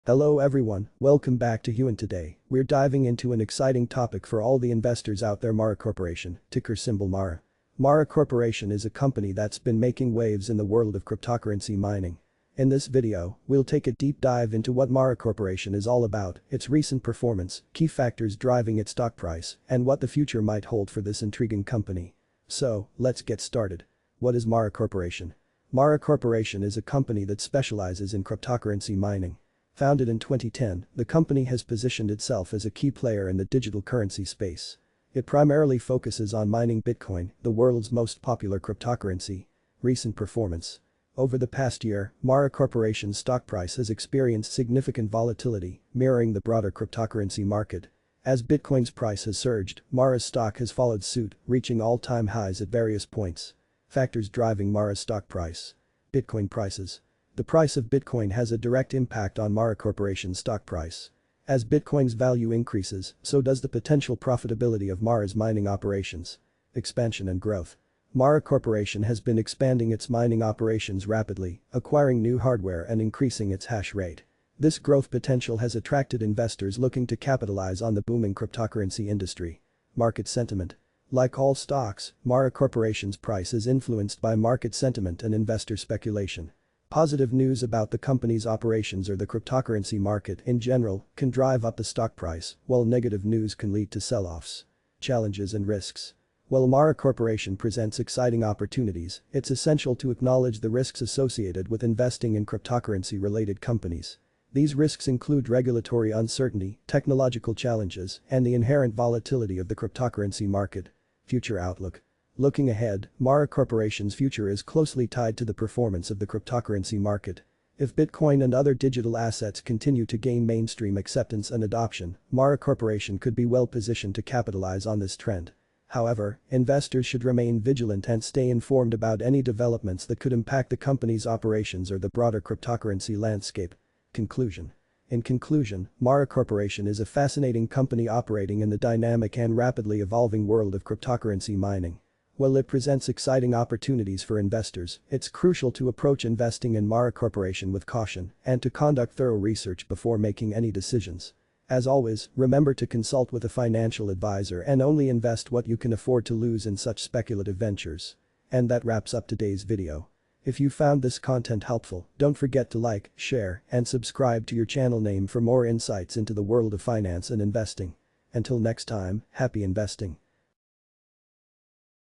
Hello everyone, welcome back to Huon. Today, we're diving into an exciting topic for all the investors out there. Mara Corporation, ticker symbol MARA. Mara Corporation is a company that's been making waves in the world of cryptocurrency mining. In this video, we'll take a deep dive into what Mara Corporation is all about, its recent performance, key factors driving its stock price, and what the future might hold for this intriguing company. So, let's get started. What is Mara Corporation? Mara Corporation is a company that specializes in cryptocurrency mining. Founded in 2010, the company has positioned itself as a key player in the digital currency space. It primarily focuses on mining Bitcoin, the world's most popular cryptocurrency. Recent performance. Over the past year, Mara Corporation's stock price has experienced significant volatility, mirroring the broader cryptocurrency market. As Bitcoin's price has surged, Mara's stock has followed suit, reaching all-time highs at various points. Factors driving Mara's stock price. Bitcoin prices. The price of Bitcoin has a direct impact on Mara Corporation's stock price. As Bitcoin's value increases, so does the potential profitability of Mara's mining operations. Expansion and growth. Mara Corporation has been expanding its mining operations rapidly, acquiring new hardware and increasing its hash rate. This growth potential has attracted investors looking to capitalize on the booming cryptocurrency industry. Market sentiment. Like all stocks, Mara Corporation's price is influenced by market sentiment and investor speculation. Positive news about the company's operations or the cryptocurrency market in general can drive up the stock price, while negative news can lead to sell-offs. Challenges and risks. While Mara Corporation presents exciting opportunities, it's essential to acknowledge the risks associated with investing in cryptocurrency-related companies. These risks include regulatory uncertainty, technological challenges, and the inherent volatility of the cryptocurrency market. Future outlook. Looking ahead, Mara Corporation's future is closely tied to the performance of the cryptocurrency market. If Bitcoin and other digital assets continue to gain mainstream acceptance and adoption, Mara Corporation could be well positioned to capitalize on this trend. However, investors should remain vigilant and stay informed about any developments that could impact the company's operations or the broader cryptocurrency landscape. Conclusion. In conclusion, Mara Corporation is a fascinating company operating in the dynamic and rapidly evolving world of cryptocurrency mining. While it presents exciting opportunities for investors, it's crucial to approach investing in Mara Corporation with caution and to conduct thorough research before making any decisions. As always, remember to consult with a financial advisor and only invest what you can afford to lose in such speculative ventures. And that wraps up today's video. If you found this content helpful, don't forget to like, share, and subscribe to your channel name for more insights into the world of finance and investing. Until next time, happy investing.